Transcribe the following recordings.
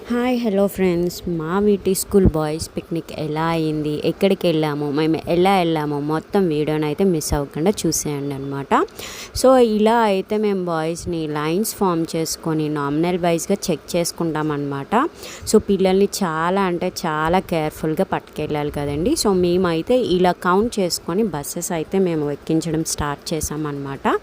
Hi hello friends, మా వీటి school boys picnic ఎలా అయింది, ఎక్కడికి వెళ్ళాము, మేము ఎలా వెళ్ళాము మొత్తం వీడియోని అయితే మిస్ అవ్వకుండా చూసేయండి అనమాట. సో ఇలా అయితే మేము బాయ్స్ని లైన్స్ ఫామ్ చేసుకొని నామినల్ వైజ్గా చెక్ చేసుకుంటామన్నమాట. సో పిల్లల్ని చాలా అంటే చాలా కేర్ఫుల్గా పట్టుకెళ్ళాలి కదండి. సో మేమైతే ఇలా కౌంట్ చేసుకొని బస్సెస్ అయితే మేము ఎక్కించడం స్టార్ట్ చేసామన్నమాట.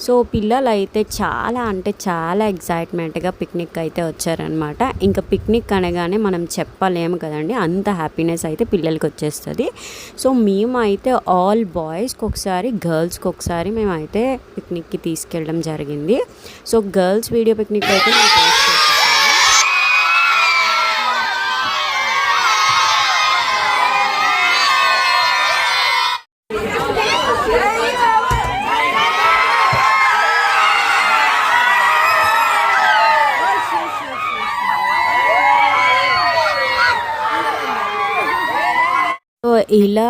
సో పిల్లలు అయితే చాలా అంటే చాలా ఎగ్జైట్మెంట్గా పిక్నిక్ అయితే వచ్చారనమాట. ఇంకా పిక్నిక్ అనగానే మనం చెప్పలేము కదండి, అంత హ్యాపీనెస్ అయితే పిల్లలకి వచ్చేస్తుంది. సో మేము అయితే ఆల్ బాయ్స్కి ఒకసారి గర్ల్స్కి ఒకసారి మేమైతే పిక్నిక్కి తీసుకెళ్ళడం జరిగింది. సో గర్ల్స్ వీడియో పిక్నిక్ అయితే సో ఇలా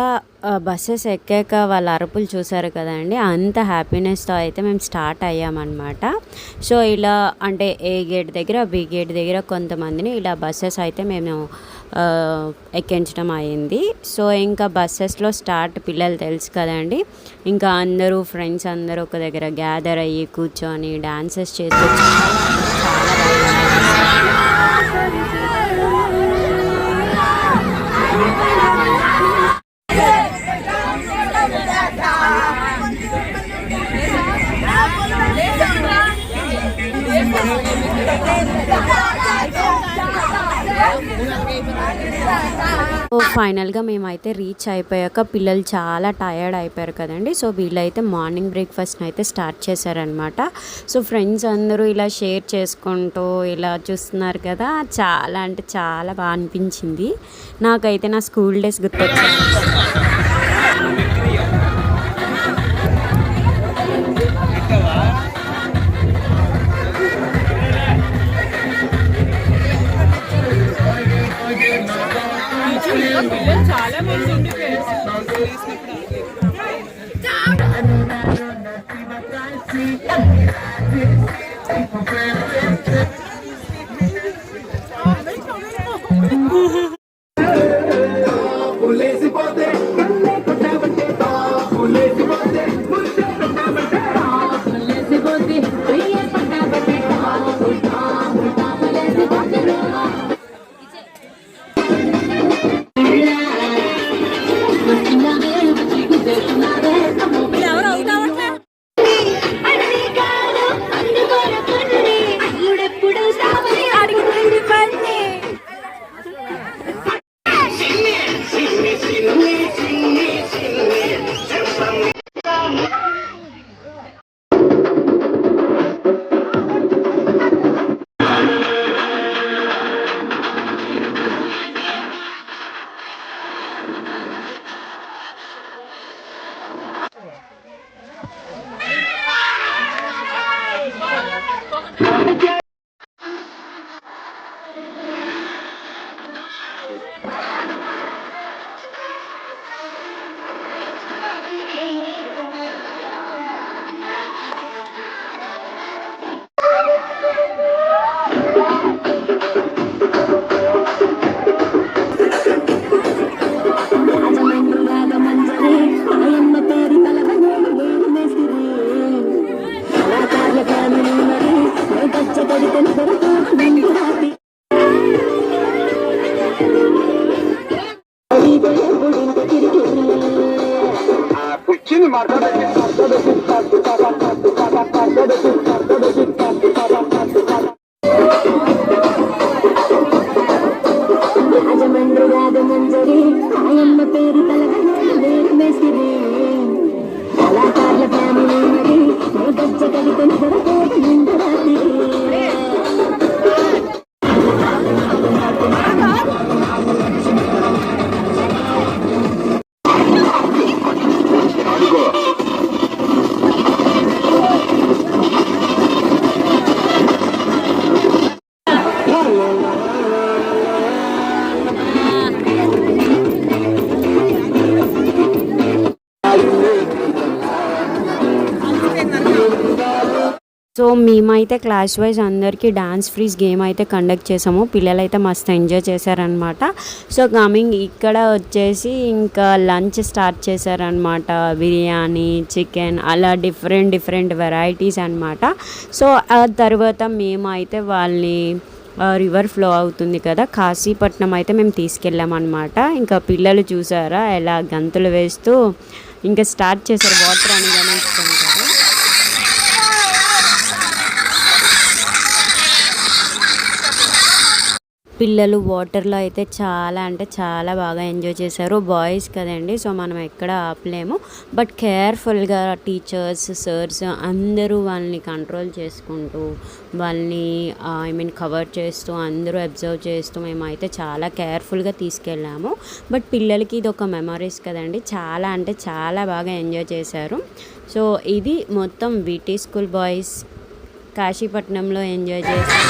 బస్సెస్ ఎక్కాక వాళ్ళ అరుపులు చూసారు కదండి, అంత హ్యాపీనెస్తో అయితే మేము స్టార్ట్ అయ్యామన్నమాట. సో ఇలా అంటే ఏ గేట్ దగ్గర బి గేట్ దగ్గర కొంతమందిని ఇలా బస్సెస్ అయితే మేము ఎక్కించడం అయింది. సో ఇంకా బస్సెస్లో స్టార్ట్, పిల్లలు తెలుసు కదండి, ఇంకా అందరూ ఫ్రెండ్స్ అందరూ ఒక దగ్గర గ్యాదర్ అయ్యి కూర్చొని డాన్సెస్ చేస్తూ ఫైనల్గా మేమైతే రీచ్ అయిపోయాక పిల్లలు చాలా టయర్డ్ అయిపోయారు కదండి. సో వీళ్ళైతే మార్నింగ్ బ్రేక్ఫాస్ట్ని అయితే స్టార్ట్ చేశారనమాట. సో ఫ్రెండ్స్ అందరూ ఇలా షేర్ చేసుకుంటూ ఇలా చూస్తున్నారు కదా, చాలా అంటే చాలా బాగా అనిపించింది. నాకైతే నా స్కూల్ డేస్ గుర్తొచ్చాయి. చాలా మంది ఉండి సో మేమైతే క్లాస్ వైజ్ అందరికీ డాన్స్ ఫ్రీజ్ గేమ్ అయితే కండక్ట్ చేసాము. పిల్లలైతే మస్తు ఎంజాయ్ చేశారనమాట. సో కమింగ్ ఇక్కడ వచ్చేసి ఇంకా లంచ్ స్టార్ట్ చేశారనమాట. బిర్యానీ, చికెన్ అలా డిఫరెంట్ వెరైటీస్ అనమాట. సో ఆ తర్వాత మేమైతే వాళ్ళని రివర్ ఫ్లో అవుతుంది కదా, కాశీపట్నం అయితే మేము తీసుకెళ్ళామన్నమాట. ఇంకా పిల్లలు చూసారా ఎలా గంతులు వేస్తూ ఇంకా స్టార్ట్ చేశారు. వాటర్ అనగానే ఇష్టం కదా. పిల్లలు వాటర్లో అయితే చాలా అంటే చాలా బాగా ఎంజాయ్ చేశారు. బాయ్స్ కదండి, సో మనం ఎక్కడ ఆపలేము. బట్ కేర్ఫుల్గా టీచర్స్, సర్స్ అందరూ వాళ్ళని కంట్రోల్ చేసుకుంటూ వాళ్ళని కవర్ చేస్తూ అందరూ అబ్జర్వ్ చేస్తూ మేమైతే చాలా కేర్ఫుల్గా తీసుకెళ్ళాము. బట్ పిల్లలకి ఇది ఒక మెమరీస్ కదండి, చాలా అంటే చాలా బాగా ఎంజాయ్ చేశారు. సో ఇది మొత్తం వీటీ స్కూల్ బాయ్స్ కాశీపట్నంలో ఎంజాయ్ చేశారు.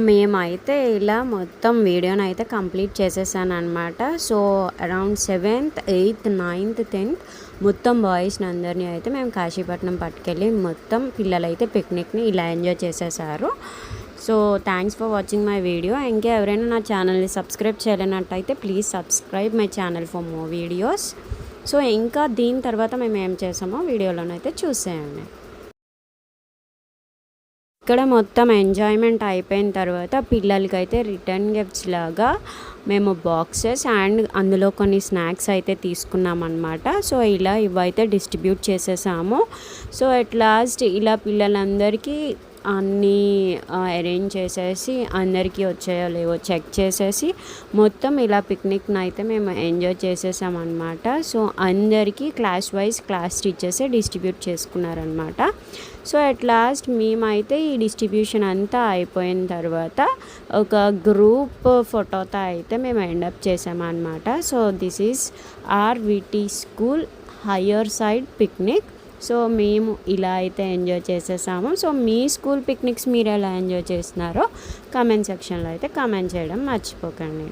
మేమైతే ఇలా మొత్తం వీడియోని అయితే కంప్లీట్ చేసేసాను అనమాట. So around 7th, 8th, 9th, 10th మొత్తం బాయ్స్ని అందరినీ అయితే మేము కాశీపట్నం పట్టుకెళ్ళి మొత్తం పిల్లలైతే పిక్నిక్ని ఇలా ఎంజాయ్ చేసేసారు. So thanks for watching my video. ఇంకా ఎవరైనా నా ఛానల్ని సబ్స్క్రైబ్ చేయలేనట్టయితే please subscribe my channel for more videos. So ఇంకా దీని తర్వాత మేము ఏం చేసామో వీడియోలోనైతే చూసేయండి. ఇక్కడ మొత్తం ఎంజాయ్మెంట్ అయిపోయిన తర్వాత పిల్లలకైతే రిటర్న్ గిఫ్ట్స్ లాగా మేము బాక్సెస్ అండ్ అందులో కొన్ని స్నాక్స్ అయితే తీసుకున్నామన్నమాట. సో ఇలా ఇవైతే డిస్ట్రిబ్యూట్ చేసేసాము. సో అట్ లాస్ట్ ఇలా పిల్లలందరికీ అన్నీ అరేంజ్ చేసేసి అందరికీ వచ్చాయో లేవో చెక్ చేసేసి మొత్తం ఇలా పిక్నిక్ని అయితే మేము ఎంజాయ్ చేసేసామన్నమాట. సో అందరికీ క్లాస్ వైజ్ క్లాస్ టీచర్సే డిస్ట్రిబ్యూట్ చేసుకున్నారనమాట. సో అట్ లాస్ట్ మేమైతే ఈ డిస్ట్రిబ్యూషన్ అంతా అయిపోయిన తర్వాత ఒక గ్రూప్ ఫోటోతో అయితే మేము ఎండప్ చేసామన్నమాట. So this is RVT school higher side picnic. So మేము ఇలా అయితే ఎంజాయ్ చేసేసాము. సో మీ స్కూల్ పిక్నిక్స్ మీరు ఎలా ఎంజాయ్ చేస్తున్నారో కామెంట్ సెక్షన్లో అయితే కామెంట్ చేయడం మర్చిపోకండి.